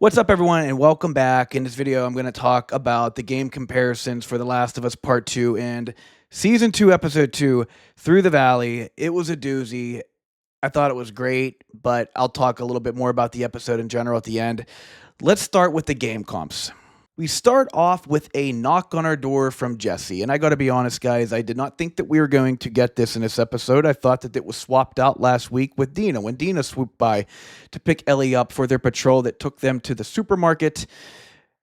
What's up, everyone, and welcome back. In this video, I'm going to talk about the game comparisons for The Last of Us Part 2 and Season 2, Episode 2, Through the Valley. It was a doozy. I thought it was great, but I'll talk a little bit more about the episode in general at the end. Let's start with the game comps. We start off with a knock on our door from Jesse, and I gotta be honest, guys, I did not think that we were going to get this in this episode. I thought that it was swapped out last week with Dina, when Dina swooped by to pick Ellie up for their patrol that took them to the supermarket.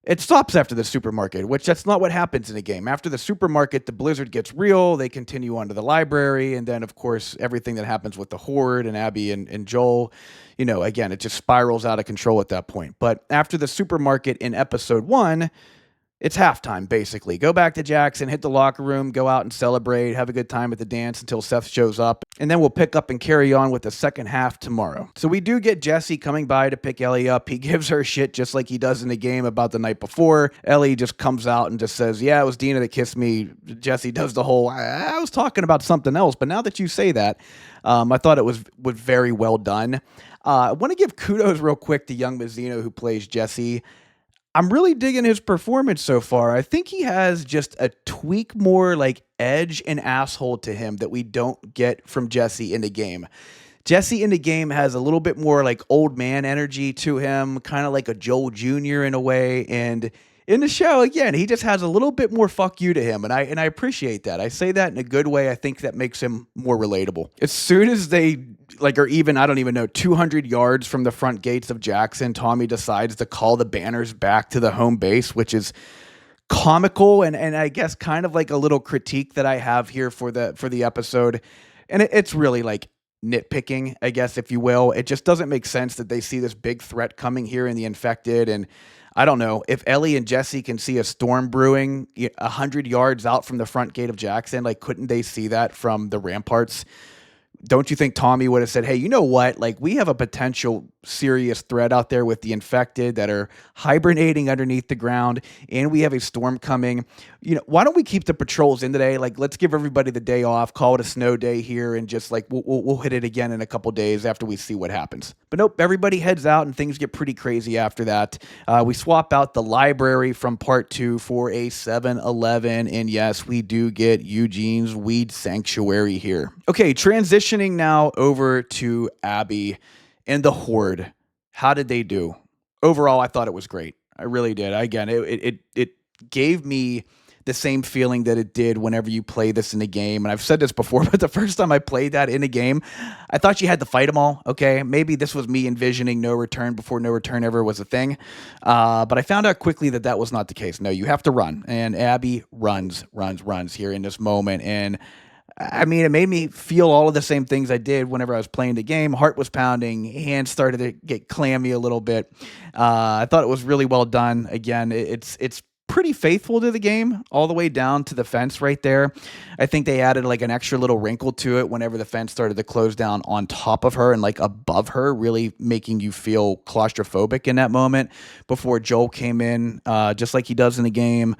It stops after the supermarket, which that's not what happens in a game. After the supermarket, the blizzard gets real, they continue on to the library, and then, of course, everything that happens with the Horde and Abby and Joel, again, it just spirals out of control at that point. But after the supermarket in episode 1, it's halftime, basically. Go back to Jackson, hit the locker room, go out and celebrate, have a good time at the dance until Seth shows up, and then we'll pick up and carry on with the second half tomorrow. So we do get Jesse coming by to pick Ellie up. He gives her shit just like he does in the game about the night before. Ellie just comes out and just says, yeah, it was Dina that kissed me. Jesse does the whole, I was talking about something else, but now that you say that, I thought it was very well done. I want to give kudos real quick to young Mazzino, who plays Jesse. I'm really digging his performance so far. I think he has just a tweak more like edge and asshole to him that we don't get from Jesse in the game. Jesse in the game has a little bit more like old man energy to him, kind of like a Joel Jr. in a way. And in the show, again, he just has a little bit more fuck you to him. And I appreciate that. I say that in a good way. I think that makes him more relatable. As soon as they or even, I don't even know, 200 yards from the front gates of Jackson, Tommy decides to call the banners back to the home base, which is comical and I guess kind of like a little critique that I have here for the episode. And it's really like nitpicking, I guess, if you will. It just doesn't make sense that they see this big threat coming here in the infected. And I don't know, if Ellie and Jesse can see a storm brewing 100 yards out from the front gate of Jackson, like, couldn't they see that from the ramparts? Don't you think Tommy would have said, hey, you know what? Like, we have a potential serious threat out there with the infected that are hibernating underneath the ground, and we have a storm coming. Why don't we keep the patrols in today? Like, let's give everybody the day off, call it a snow day here, and just like we'll hit it again in a couple days after we see what happens. But nope, everybody heads out, and things get pretty crazy after that. We swap out the library from part 2 for a 7-Eleven, and yes, we do get Eugene's Weed Sanctuary here. Okay, transitioning now over to Abby and the Horde. How did they do? Overall, I thought it was great. I really did. Again, it gave me the same feeling that it did whenever you play this in a game. And I've said this before, but the first time I played that in a game, I thought you had to fight them all. Okay, maybe this was me envisioning no return before no return ever was a thing. But I found out quickly that that was not the case. No, you have to run. And Abby runs here in this moment. And I mean, it made me feel all of the same things I did whenever I was playing the game. Heart was pounding, hands started to get clammy a little bit. I thought it was really well done. Again, it's pretty faithful to the game all the way down to the fence right there. I think they added like an extra little wrinkle to it whenever the fence started to close down on top of her and like above her, really making you feel claustrophobic in that moment before Joel came in, just like he does in the game,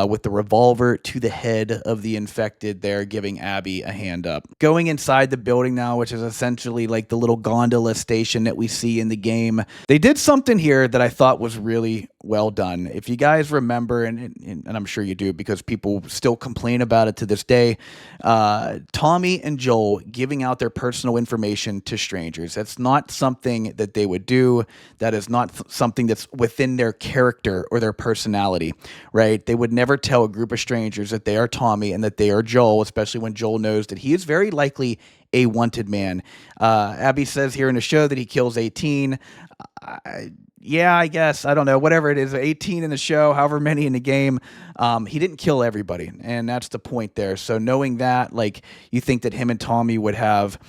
with the revolver to the head of the infected there, giving Abby a hand up. Going inside the building now, which is essentially like the little gondola station that we see in the game. They did something here that I thought was really well done. If you guys remember, and I'm sure you do because people still complain about it to this day, Tommy and Joel giving out their personal information to strangers. That's not something that they would do. That is not something that's within their character or their personality, right? They would never tell a group of strangers that they are Tommy and that they are Joel, especially when Joel knows that he is very likely a wanted man. Abby says here in the show that he kills 18. Yeah, I guess. I don't know. Whatever it is, 18 in the show, however many in the game. He didn't kill everybody, and that's the point there. So knowing that, like, you think that him and Tommy would have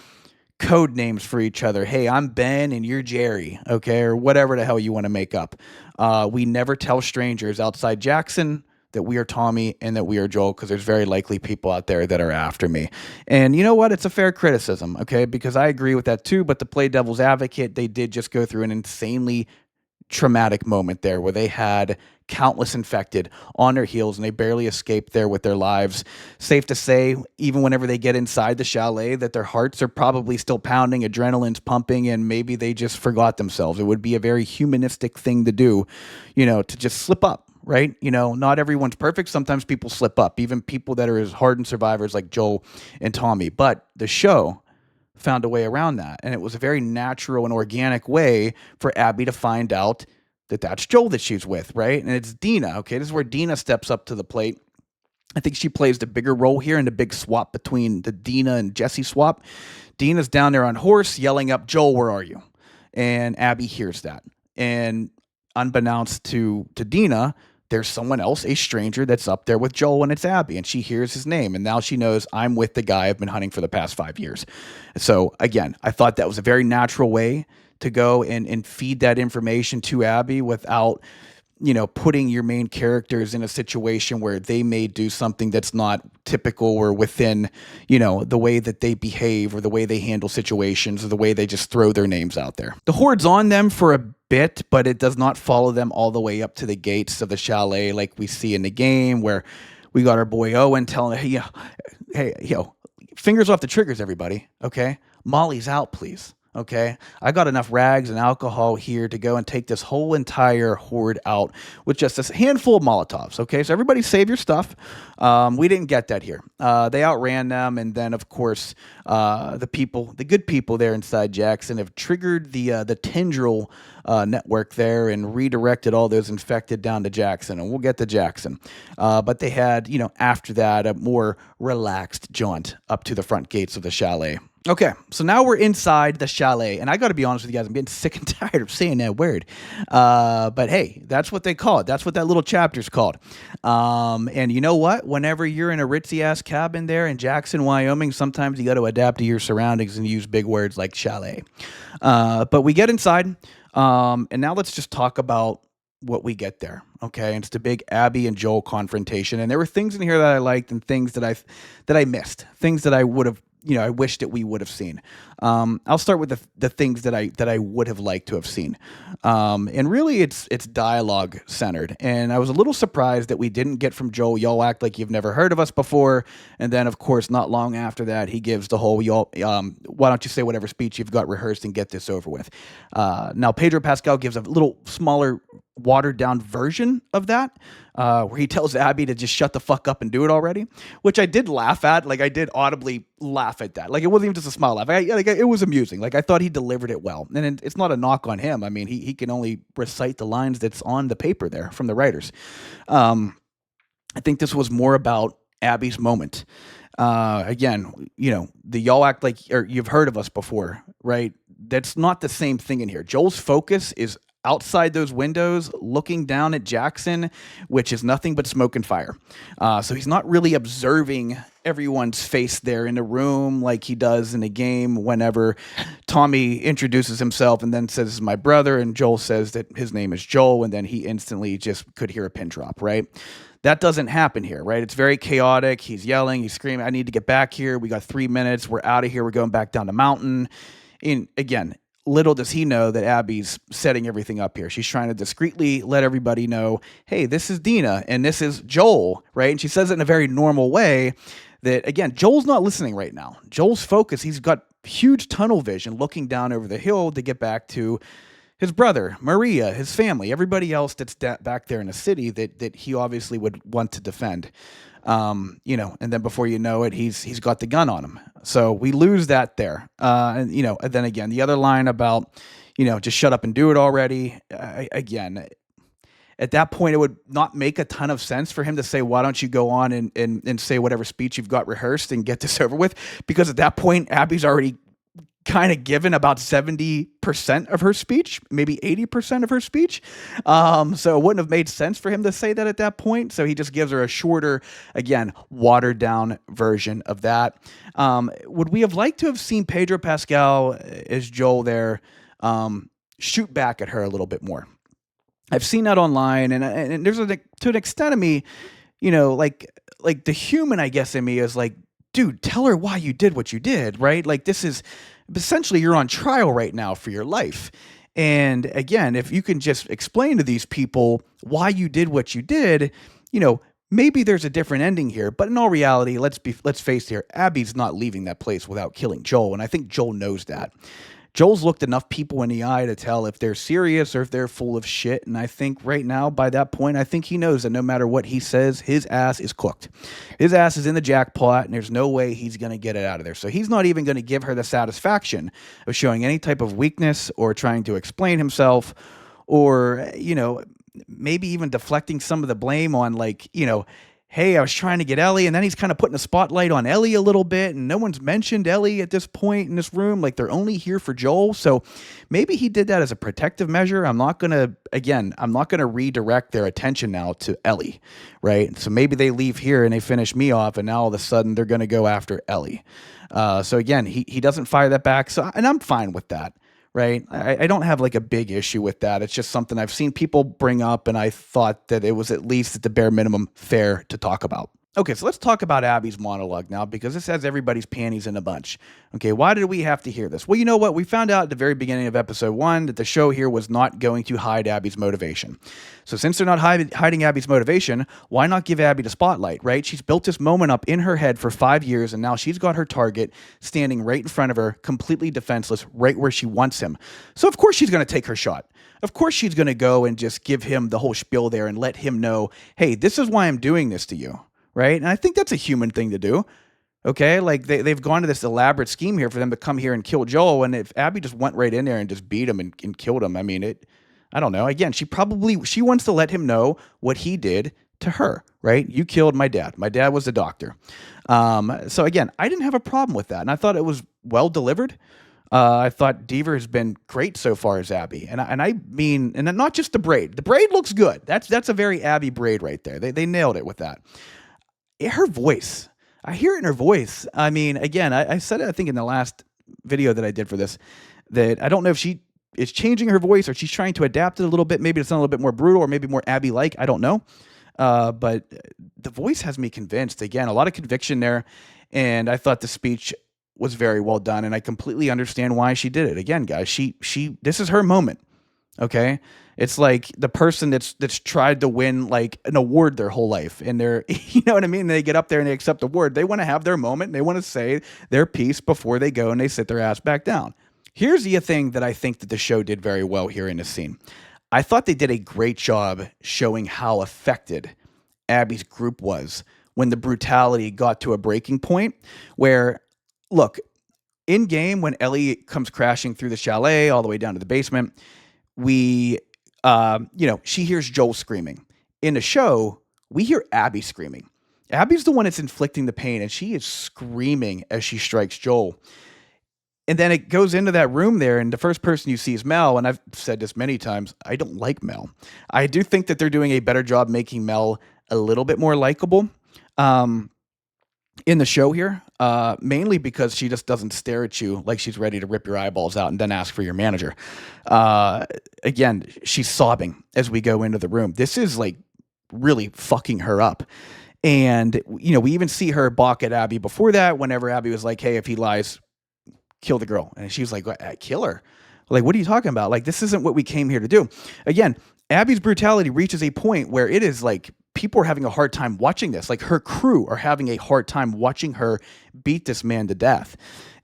code names for each other. Hey, I'm Ben and you're Jerry, okay? Or whatever the hell you want to make up. We never tell strangers outside Jackson that we are Tommy and that we are Joel, because there's very likely people out there that are after me. And you know what? It's a fair criticism, okay? Because I agree with that too, but to play devil's advocate, they did just go through an insanely traumatic moment there where they had countless infected on their heels and they barely escaped there with their lives. Safe to say, even whenever they get inside the chalet, that their hearts are probably still pounding, adrenaline's pumping, and maybe they just forgot themselves. It would be a very humanistic thing to do, to just slip up. Right? Not everyone's perfect. Sometimes people slip up, even people that are as hardened survivors like Joel and Tommy. But the show found a way around that. And it was a very natural and organic way for Abby to find out that that's Joel that she's with, right? And it's Dina. Okay, this is where Dina steps up to the plate. I think she plays the bigger role here in the big swap between the Dina and Jesse swap. Dina's down there on horse yelling up, Joel, where are you? And Abby hears that. And unbeknownst to Dina, there's someone else, a stranger, that's up there with Joel, and it's Abby, and she hears his name, and now she knows I'm with the guy I've been hunting for the past 5 years. So again, I thought that was a very natural way to go and feed that information to Abby without, putting your main characters in a situation where they may do something that's not typical or within, the way that they behave or the way they handle situations or the way they just throw their names out there. The Horde's on them for a bit, but it does not follow them all the way up to the gates of the chalet like we see in the game, where we got our boy Owen telling, hey, fingers off the triggers, everybody, okay? Molly's out, please. Okay, I got enough rags and alcohol here to go and take this whole entire horde out with just a handful of Molotovs. Okay, so everybody save your stuff. We didn't get that here. They outran them, and then of course the good people there inside Jackson have triggered the tendril network there and redirected all those infected down to Jackson, and we'll get to Jackson. But they had, after that, a more relaxed jaunt up to the front gates of the chalet. Okay, so now we're inside the chalet, and I got to be honest with you guys, I'm getting sick and tired of saying that word. But hey, that's what they call it. That's what that little chapter's called. And you know what? Whenever you're in a ritzy-ass cabin there in Jackson, Wyoming, sometimes you got to adapt to your surroundings and use big words like chalet. But we get inside, and now let's just talk about what we get there. Okay, and it's the big Abby and Joel confrontation, and there were things in here that I liked and things that I missed, things that I would have. I wish that we would have seen. I'll start with the things that I would have liked to have seen. And really it's dialogue centered. And I was a little surprised that we didn't get from Joel, y'all act like you've never heard of us before. And then of course, not long after that, he gives the whole, y'all, why don't you say whatever speech you've got rehearsed and get this over with. Now Pedro Pascal gives a little smaller, watered down version of that, where he tells Abby to just shut the fuck up and do it already, which I did laugh at. Like I did audibly laugh at that. Like it wasn't even just a small laugh. It was amusing. Like I thought he delivered it well, and it's not a knock on him. I mean, he can only recite the lines that's on the paper there from the writers. I think this was more about Abby's moment. Again, the y'all act like or you've heard of us before, right? That's not the same thing in here. Joel's focus is outside those windows, looking down at Jackson, which is nothing but smoke and fire. So he's not really observing everyone's face there in the room like he does in the game whenever Tommy introduces himself and then says, "This is my brother," and Joel says that his name is Joel, and then he instantly just could hear a pin drop, right? That doesn't happen here, right? It's very chaotic. He's yelling, he's screaming, "I need to get back here. We got 3 minutes. We're out of here. We're going back down the mountain." And again, little does he know that Abby's setting everything up here. She's trying to discreetly let everybody know, hey, this is Dina and this is Joel, right? And she says it in a very normal way that, again, Joel's not listening right now. Joel's focus, he's got huge tunnel vision looking down over the hill to get back to his brother, Maria, his family, everybody else that's back there in the city that he obviously would want to defend. And then before you know it, he's got the gun on him. So we lose that there. And then again, the other line about, just shut up and do it already. Again, at that point, it would not make a ton of sense for him to say, why don't you go on and say whatever speech you've got rehearsed and get this over with? Because at that point, Abby's already kind of given about 70% of her speech, maybe 80% of her speech. So it wouldn't have made sense for him to say that at that point. So he just gives her a shorter, again, watered down version of that. Would we have liked to have seen Pedro Pascal as Joel there shoot back at her a little bit more? I've seen that online, and there's to an extent of me, like the human, I guess, in me is like, dude, tell her why you did what you did, right? Like this is essentially you're on trial right now for your life. And again, if you can just explain to these people why you did what you did, maybe there's a different ending here. But in all reality, let's face it here, Abby's not leaving that place without killing Joel, and I think Joel knows that. Joel's looked enough people in the eye to tell if they're serious or if they're full of shit. And I think right now, by that point, I think he knows that no matter what he says, his ass is cooked. His ass is in the jackpot, and there's no way he's going to get it out of there. So he's not even going to give her the satisfaction of showing any type of weakness or trying to explain himself or, maybe even deflecting some of the blame on, hey, I was trying to get Ellie, and then he's kind of putting a spotlight on Ellie a little bit, and no one's mentioned Ellie at this point in this room. Like, they're only here for Joel. So maybe he did that as a protective measure. I'm not going to redirect their attention now to Ellie, right? So maybe they leave here and they finish me off, and now all of a sudden they're going to go after Ellie. So again, he doesn't fire that back. And I'm fine with that. Right. I don't have like a big issue with that. It's just something I've seen people bring up, and I thought that it was at least at the bare minimum fair to talk about. Okay, so let's talk about Abby's monologue now, because this has everybody's panties in a bunch. Okay, why did we have to hear this? Well, you know what? We found out at the very beginning of episode 1 that the show here was not going to hide Abby's motivation. So since they're not hiding Abby's motivation, why not give Abby the spotlight, right? She's built this moment up in her head for 5 years, and now she's got her target standing right in front of her, completely defenseless, right where she wants him. So of course she's going to take her shot. Of course she's going to go and just give him the whole spiel there and let him know, hey, this is why I'm doing this to you. Right? And I think that's a human thing to do. Okay? Like, they've gone to this elaborate scheme here for them to come here and kill Joel. And if Abby just went right in there and just beat him and killed him, I mean, I don't know. Again, she wants to let him know what he did to her, right? You killed my dad. My dad was a doctor. So again, I didn't have a problem with that. And I thought it was well delivered. I thought Dever has been great so far as Abby. And I mean, and not just the braid. The braid looks good. That's a very Abby braid right there. They nailed it with that. Her voice, I hear it in her voice. I mean, again, I said it, I think, in the last video that I did for this, that I don't know if she is changing her voice or she's trying to adapt it a little bit. Maybe it's a little bit more brutal or maybe more Abby-like. I don't know. But the voice has me convinced. Again, a lot of conviction there. And I thought the speech was very well done. And I completely understand why she did it. Again, guys, this is her moment. Okay. It's like the person that's tried to win like an award their whole life, and they're, you know what I mean? They get up there and they accept the award. They want to have their moment. And they want to say their piece before they go and they sit their ass back down. Here's the thing that I think that the show did very well here in this scene. I thought they did a great job showing how affected Abby's group was when the brutality got to a breaking point where, look, in game, when Ellie comes crashing through the chalet all the way down to the basement, she hears Joel screaming. In the show, we hear Abby screaming. Abby's the one that's inflicting the pain, and she is screaming as she strikes Joel. And then it goes into that room there, and the first person you see is Mel, and I've said this many times, I don't like Mel. I do think that they're doing a better job making Mel a little bit more likable in the show here, mainly because she just doesn't stare at you like she's ready to rip your eyeballs out and then ask for your manager. Again, she's sobbing as we go into the room. This is like really fucking her up. And, we even see her balk at Abby before that, whenever Abby was like, hey, if he lies, kill the girl. And she was like, kill her? Like, what are you talking about? Like, this isn't what we came here to do. Again, Abby's brutality reaches a point where it is like, people are having a hard time watching this. Like, her crew are having a hard time watching her beat this man to death.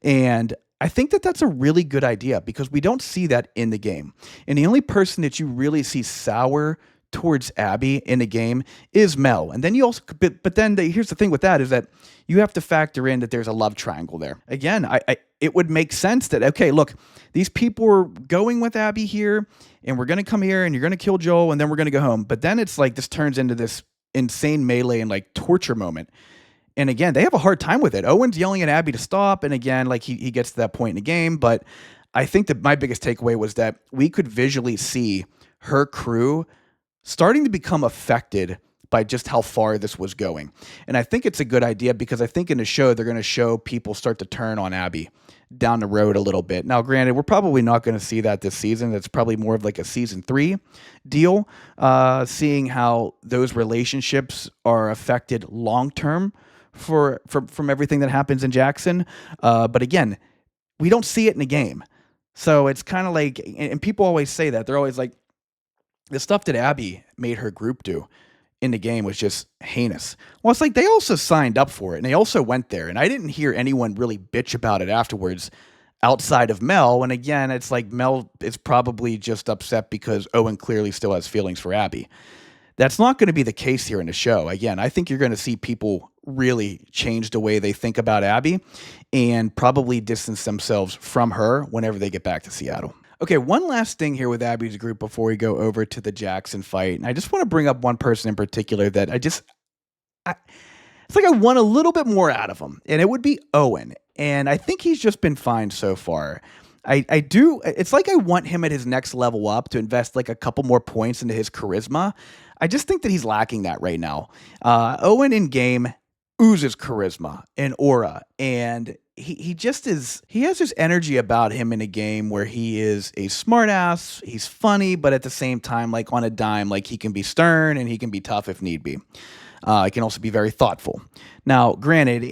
And I think that that's a really good idea because we don't see that in the game. And the only person that you really see sour towards Abby in the game is Mel. And then you also, but then here's the thing with that is that you have to factor in that there's a love triangle there. Again, it would make sense that, okay, look, these people are going with Abby here, and we're going to come here, and you're going to kill Joel, and then we're going to go home. But then it's like this turns into this insane melee and like torture moment. And again, they have a hard time with it. Owen's yelling at Abby to stop, and again, like he gets to that point in the game. But I think that my biggest takeaway was that we could visually see her crew starting to become affected by just how far this was going. And I think it's a good idea because I think in the show, they're going to show people start to turn on Abby down the road a little bit. Now, granted, we're probably not going to see that this season. That's probably more of like a season 3 deal, seeing how those relationships are affected long-term from everything that happens in Jackson. But again, we don't see it in the game. So it's kind of like, and people always say that. They're always like, the stuff that Abby made her group do in the game was just heinous. Well, it's like they also signed up for it and they also went there. And I didn't hear anyone really bitch about it afterwards outside of Mel. And again, it's like Mel is probably just upset because Owen clearly still has feelings for Abby. That's not going to be the case here in the show. Again, I think you're going to see people really change the way they think about Abby and probably distance themselves from her whenever they get back to Seattle. Okay, one last thing here with Abby's group before we go over to the Jackson fight. And I just want to bring up one person in particular that it's like I want a little bit more out of him, and it would be Owen. And I think he's just been fine so far. I do. It's like I want him at his next level up to invest like a couple more points into his charisma. I just think that he's lacking that right now. Owen in game oozes charisma and aura, and he just is. He has this energy about him in a game where he is a smartass. He's funny, but at the same time, like on a dime, like he can be stern and he can be tough if need be. He can also be very thoughtful. Now, granted,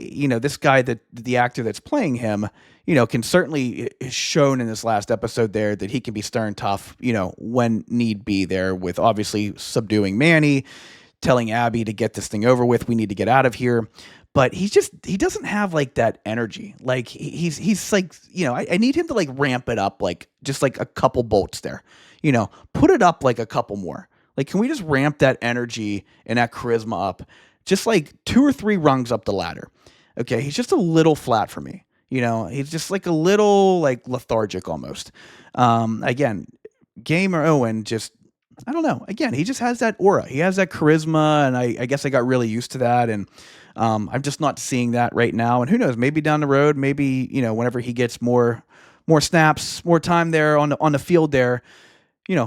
this guy, that the actor that's playing him, can certainly is shown in this last episode there that he can be stern, tough, when need be there, with obviously subduing Manny, telling Abby to get this thing over with. We need to get out of here. But he doesn't have like that energy. Like he's like, I need him to like ramp it up, like just like a couple bolts there, put it up like a couple more. Like, can we just ramp that energy and that charisma up just like 2 or 3 rungs up the ladder? Okay, he's just a little flat for me. He's just like a little like lethargic almost. Again, Game or Owen, just, I don't know. Again, he just has that aura. He has that charisma, and I guess I got really used to that, and I'm just not seeing that right now. And who knows? Maybe down the road, maybe whenever he gets more snaps, more time there on the field there,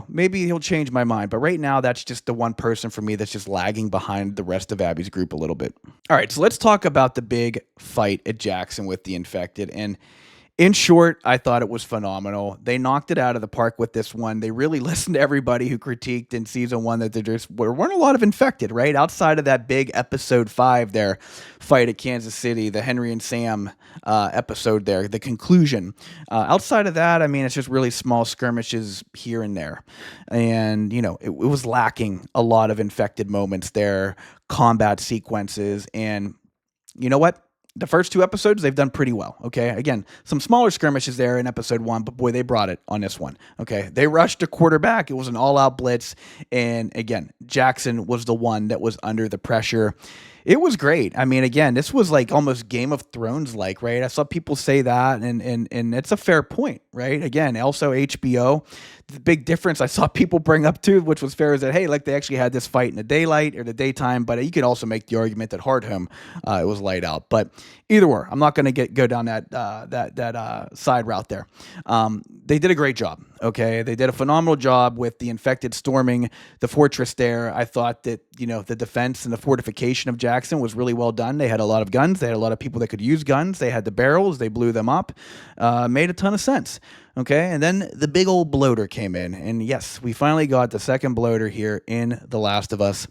maybe he'll change my mind. But right now, that's just the one person for me that's just lagging behind the rest of Abby's group a little bit. All right, so let's talk about the big fight at Jackson with the Infected. And in short, I thought it was phenomenal. They knocked it out of the park with this one. They really listened to everybody who critiqued in season 1 that there just weren't a lot of Infected, right? Outside of that big episode 5 there, fight at Kansas City, the Henry and Sam episode there, the conclusion. Outside of that, I mean, it's just really small skirmishes here and there. And, it was lacking a lot of Infected moments there, combat sequences, and you know what? The first 2 episodes, they've done pretty well, okay? Again, some smaller skirmishes there in episode 1, but boy, they brought it on this one, okay? They rushed a quarterback. It was an all-out blitz, and again, Jackson was the one that was under the pressure. It was great. I mean, again, this was like almost Game of Thrones-like, right? I saw people say that, and it's a fair point, right? Again, also HBO. The big difference I saw people bring up too, which was fair, is that, hey, like they actually had this fight in the daylight or the daytime, but you could also make the argument that Horde Home, it was light out. But either way, I'm not going to go down that side route there. They did a great job. Okay, they did a phenomenal job with the Infected storming the fortress there. I thought that the defense and the fortification of Jackson was really well done. They had a lot of guns. They had a lot of people that could use guns. They had the barrels. They blew them up. Made a ton of sense. Okay, and then the big old bloater came in, and yes, we finally got the second bloater here in The Last of Us.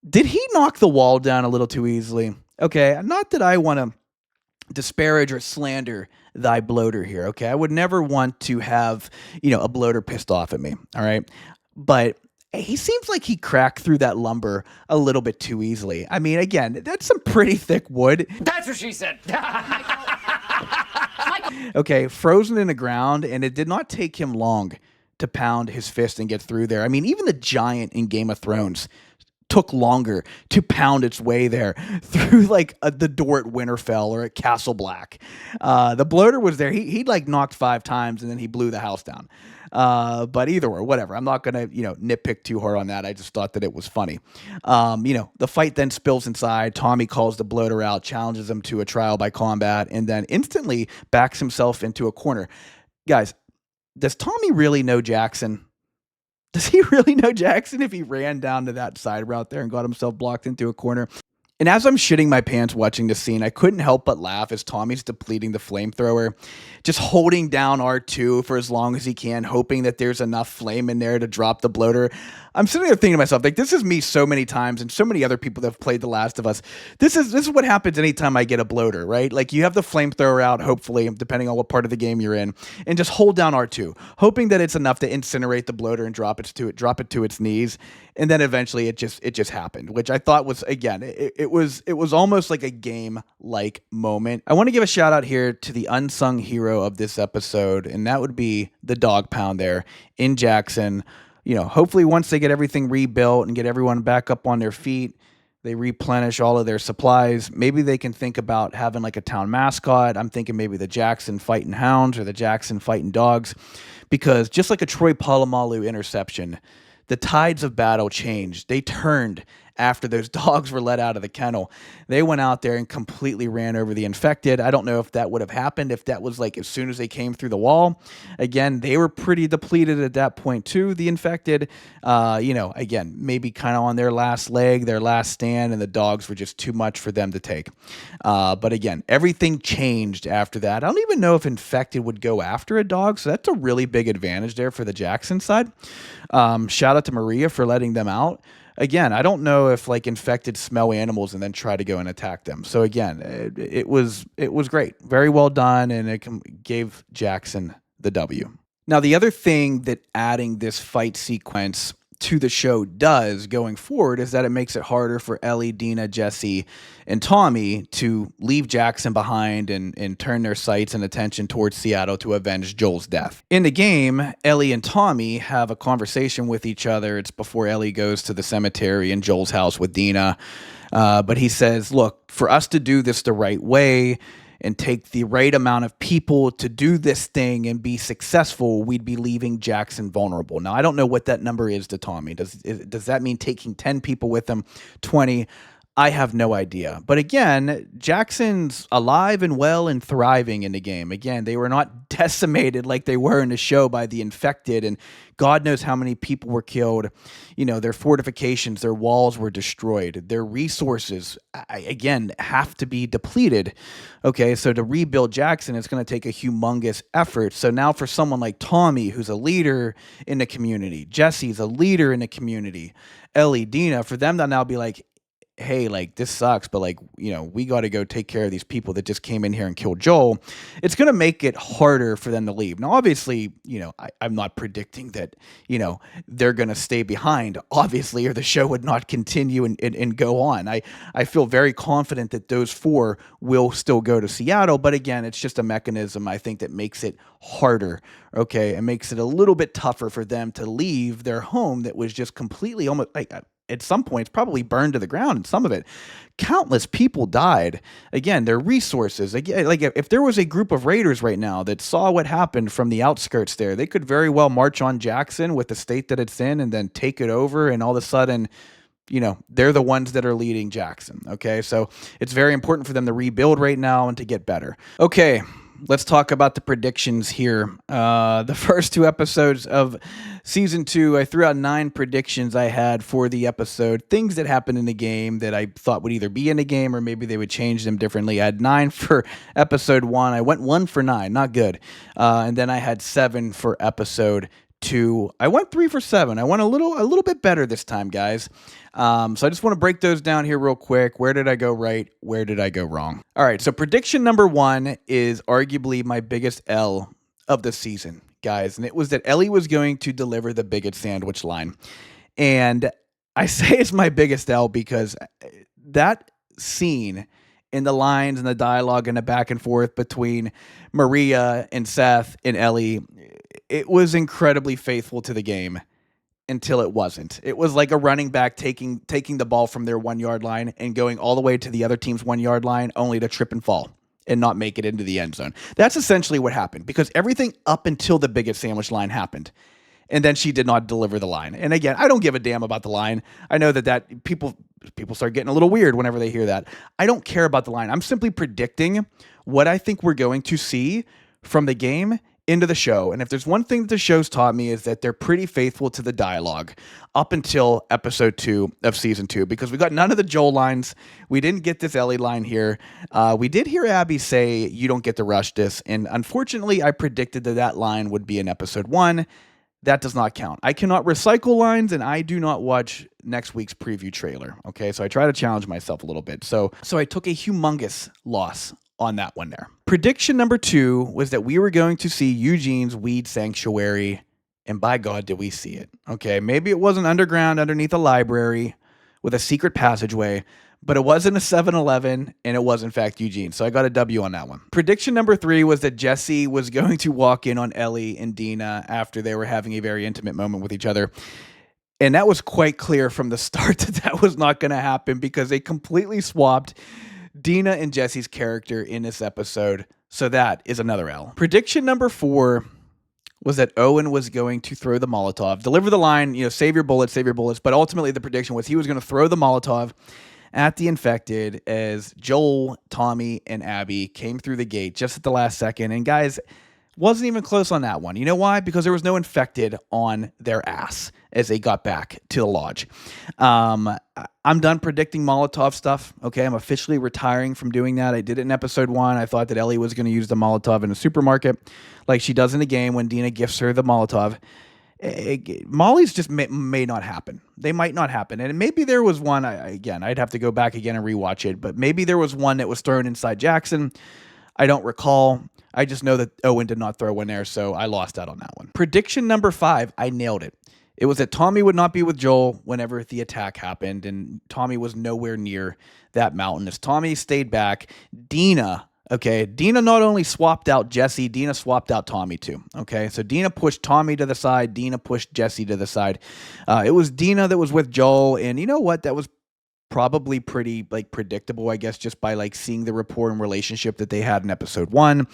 Did he knock the wall down a little too easily? Okay, not that I want to disparage or slander thy bloater here, okay? I would never want to have, a bloater pissed off at me, all right? But he seems like he cracked through that lumber a little bit too easily. I mean, again, that's some pretty thick wood. That's what she said. Okay, frozen in the ground, and it did not take him long to pound his fist and get through there. I mean, even the giant in Game of Thrones took longer to pound its way there through like the door at Winterfell or at Castle Black. The bloater was there. He'd like knocked 5 times and then he blew the house down. But either way, whatever. I'm not going to, nitpick too hard on that. I just thought that it was funny. The fight then spills inside. Tommy calls the bloater out, challenges him to a trial by combat, and then instantly backs himself into a corner. Guys, does Tommy really know Jackson? Does he really know Jackson if he ran down to that side route there and got himself blocked into a corner? And as I'm shitting my pants watching this scene, I couldn't help but laugh as Tommy's depleting the flamethrower, just holding down R2 for as long as he can, hoping that there's enough flame in there to drop the bloater. I'm sitting there thinking to myself, like, this is me so many times, and so many other people that have played The Last of Us. This is what happens anytime I get a bloater, right? Like, you have the flamethrower out, hopefully, depending on what part of the game you're in, and just hold down R2, hoping that it's enough to incinerate the bloater and drop it to its knees. And then eventually it just happened, which I thought was, again, it was almost like a game like moment. I want to give a shout out here to the unsung hero of this episode, and that would be the dog pound there in Jackson. Hopefully once they get everything rebuilt and get everyone back up on their feet, they replenish all of their supplies. Maybe they can think about having like a town mascot. I'm thinking maybe the Jackson Fighting Hounds or the Jackson Fighting Dogs, because just like a Troy Polamalu interception, the tides of battle changed. They turned after those dogs were let out of the kennel. They went out there and completely ran over the infected. I don't know if that would have happened if that was like as soon as they came through the wall. Again, they were pretty depleted at that point too, the infected. Again, maybe kind of on their last leg, their last stand, and the dogs were just too much for them to take. But again, everything changed after that. I don't even know if infected would go after a dog, so that's a really big advantage there for the Jackson side. Shout out to Maria for letting them out. Again, I don't know if like infected smell animals and then try to go and attack them. So again, it was great, very well done, and it gave Jackson the W. Now, the other thing that adding this fight sequence to the show does going forward is that it makes it harder for Ellie, Dina, Jesse, and Tommy to leave Jackson behind and turn their sights and attention towards Seattle to avenge Joel's death. In the game, Ellie and Tommy have a conversation with each other. It's before Ellie goes to the cemetery in Joel's house with Dina. But he says, look, for us to do this the right way and take the right amount of people to do this thing and be successful, we'd be leaving Jackson vulnerable. Now, I don't know what that number is to Tommy. Does that mean taking 10 people with him, 20? I have no idea. But again, Jackson's alive and well and thriving in the game. Again, they were not decimated like they were in the show by the infected, and God knows how many people were killed. Their fortifications, their walls were destroyed. Their resources, again, have to be depleted. Okay, so to rebuild Jackson, it's going to take a humongous effort. So now for someone like Tommy, who's a leader in the community, Jesse's a leader in the community, Ellie, Dina, for them to now be like, hey, like, this sucks, but like, we got to go take care of these people that just came in here and killed Joel. It's going to make it harder for them to leave. Now, obviously, I'm not predicting that, they're going to stay behind, obviously, or the show would not continue and go on. I feel very confident that those 4 will still go to Seattle. But again, it's just a mechanism, I think, that makes it harder. Okay. It makes it a little bit tougher for them to leave their home that was just completely almost like, at some points probably burned to the ground, and some of it, countless people died. Again, their resources, again, like if there was a group of raiders right now that saw what happened from the outskirts there, they could very well march on Jackson with the state that it's in and then take it over, and all of a sudden, they're the ones that are leading Jackson. Okay, so it's very important for them to rebuild right now and to get better. Okay, let's talk about the predictions here. The first 2 episodes of season 2, I threw out 9 predictions I had for the episode. Things that happened in the game that I thought would either be in the game or maybe they would change them differently. I had 9 for episode 1. I went 1 for 9, not good. And then I had 7 for episode 2. I went 3 for 7. I went a little bit better this time, guys. So I just want to break those down here real quick. Where did I go right? Where did I go wrong? All right. So prediction number 1 is arguably my biggest L of the season, guys. And it was that Ellie was going to deliver the bigot sandwich line. And I say it's my biggest L because that scene in the lines and the dialogue and the back and forth between Maria and Seth and Ellie, it was incredibly faithful to the game until it wasn't. It was like a running back taking the ball from their 1-yard line and going all the way to the other team's 1-yard line only to trip and fall and not make it into the end zone. That's essentially what happened, because everything up until the biggest sandwich line happened. And then she did not deliver the line. And again, I don't give a damn about the line. I know that people start getting a little weird whenever they hear that. I don't care about the line. I'm simply predicting what I think we're going to see from the game into the show. And if there's one thing that the show's taught me is that they're pretty faithful to the dialogue up until episode 2 of season 2, because we got none of the Joel lines. We didn't get this Ellie line here. We did hear Abby say, "You don't get to rush this." And unfortunately, I predicted that line would be in episode 1. That does not count. I cannot recycle lines, and I do not watch next week's preview trailer. Okay, so I try to challenge myself a little bit. So I took a humongous loss on that one there. Prediction number 2 was that we were going to see Eugene's weed sanctuary, and by God, did we see it. Okay, maybe it wasn't underground underneath a library with a secret passageway, but it wasn't a 7-Eleven, and it was, in fact, Eugene. So I got a W on that one. Prediction number 3 was that Jesse was going to walk in on Ellie and Dina after they were having a very intimate moment with each other. And that was quite clear from the start that was not going to happen, because they completely swapped Dina and Jesse's character in this episode. So that is another L. Prediction number 4 was that Owen was going to throw the Molotov, deliver the line, save your bullets, save your bullets. But ultimately the prediction was he was going to throw the Molotov at the infected as Joel, Tommy, and Abby came through the gate just at the last second. And guys, wasn't even close on that one. You know why? Because there was no infected on their ass as they got back to the lodge. I'm done predicting Molotov stuff. Okay, I'm officially retiring from doing that. I did it in episode 1. I thought that Ellie was going to use the Molotov in a supermarket like she does in the game when Dina gifts her the Molotov. Molly's just may not happen. They might not happen. And maybe there was one, I'd have to go back again and rewatch it, but maybe there was one that was thrown inside Jackson. I don't recall. I just know that Owen did not throw one there, so I lost out on that one. Prediction number 5, I nailed it. It was that Tommy would not be with Joel whenever the attack happened, and Tommy was nowhere near that mountain. As Tommy stayed back, Dina not only swapped out Jesse, Dina swapped out Tommy too. Okay, so Dina pushed Tommy to the side, Dina pushed Jesse to the side. It was Dina that was with Joel, and you know what? That was probably pretty predictable, I guess, just by seeing the rapport and relationship that they had in episode 1.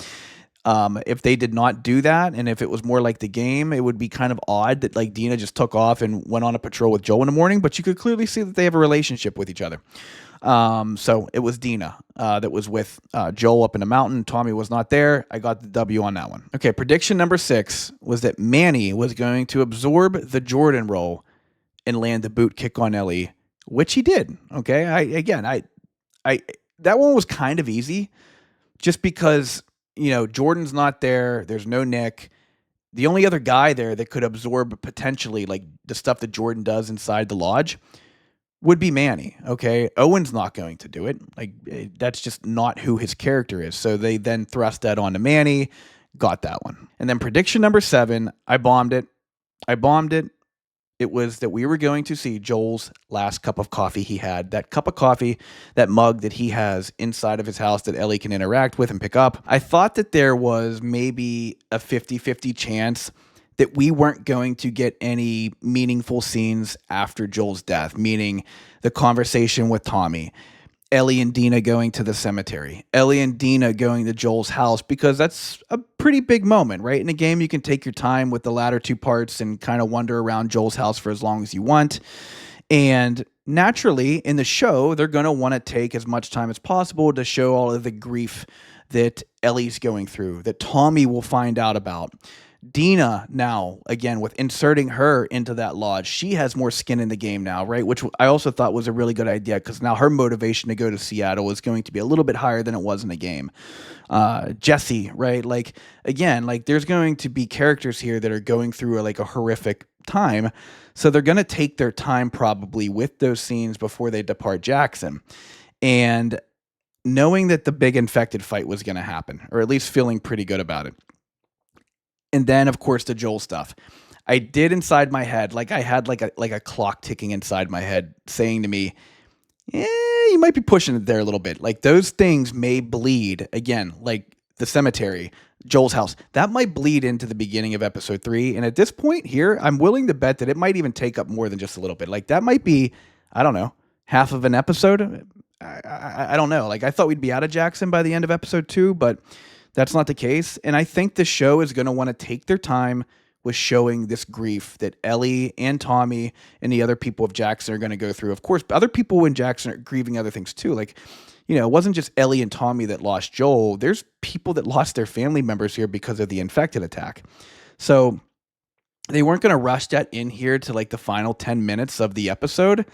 If they did not do that, and if it was more like the game, it would be kind of odd that Dina just took off and went on a patrol with Joel in the morning, but you could clearly see that they have a relationship with each other. So it was Dina that was with Joel up in the mountain. Tommy was not there. I got the W on that one. Okay, prediction number 6 was that Manny was going to absorb the Jordan roll and land the boot kick on Ellie, which he did. Okay, that one was kind of easy, just because Jordan's not there. There's no Nick. The only other guy there that could absorb potentially the stuff that Jordan does inside the lodge would be Manny. Okay, Owen's not going to do it. That's just not who his character is. So they then thrust that onto Manny. Got that one. And then prediction number 7, I bombed it. It was that we were going to see Joel's last cup of coffee he had. That cup of coffee, that mug that he has inside of his house that Ellie can interact with and pick up. I thought that there was maybe a 50-50 chance that we weren't going to get any meaningful scenes after Joel's death, meaning the conversation with Tommy, Ellie and Dina going to the cemetery, Ellie and Dina going to Joel's house, because that's a pretty big moment, right? In a game, you can take your time with the latter 2 parts and kind of wander around Joel's house for as long as you want. And naturally, in the show, they're going to want to take as much time as possible to show all of the grief that Ellie's going through, that Tommy will find out about. Dina now, again, with inserting her into that lodge, she has more skin in the game now, right? Which I also thought was a really good idea, because now her motivation to go to Seattle is going to be a little bit higher than it was in the game. Jesse, right? There's going to be characters here that are going through a horrific time. So they're going to take their time probably with those scenes before they depart Jackson. And knowing that the big infected fight was going to happen, or at least feeling pretty good about it. And then, of course, the Joel stuff. I did inside my head, I had a clock ticking inside my head saying to me, you might be pushing it there a little bit. Those things may bleed, again, the cemetery, Joel's house. That might bleed into the beginning of episode 3. And at this point here, I'm willing to bet that it might even take up more than just a little bit. That might be, I don't know, half of an episode. I don't know. I thought we'd be out of Jackson by the end of episode 2, but that's not the case. And I think the show is going to want to take their time with showing this grief that Ellie and Tommy and the other people of Jackson are going to go through. Of course, other people in Jackson are grieving other things too. it wasn't just Ellie and Tommy that lost Joel. There's people that lost their family members here because of the infected attack. So they weren't going to rush that in here to like the final 10 minutes of the episode.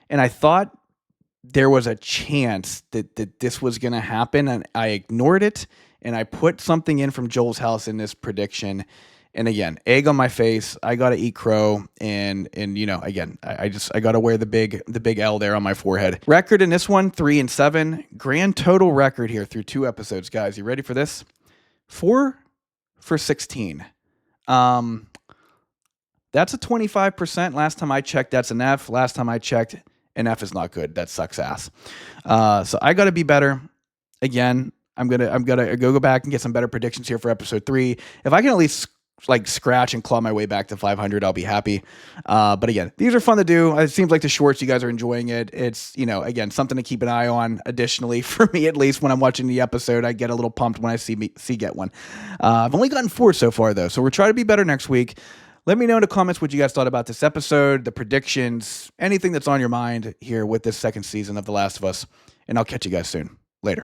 And I thought there was a chance that this was going to happen, and I ignored it, and I put something in from Joel's house in this prediction. And again, egg on my face. I got to eat crow. And again, I got to wear the big L there on my forehead. Record in this one, 3-7. Grand total record here through 2 episodes, guys. You ready for this? 4 for 16. That's a 25%. Last time I checked, that's an F. Last time I checked, an F is not good. That sucks ass. So I got to be better. Again, I'm gonna go back and get some better predictions here for episode 3. If I can at least like scratch and claw my way back to 500, I'll be happy. But again, these are fun to do. It seems like the shorts, you guys are enjoying it. It's, again, something to keep an eye on. Additionally, for me, at least when I'm watching the episode, I get a little pumped when I see get one. I've only gotten 4 so far though. So we're trying to be better next week. Let me know in the comments what you guys thought about this episode, the predictions, anything that's on your mind here with this second season of The Last of Us. And I'll catch you guys soon.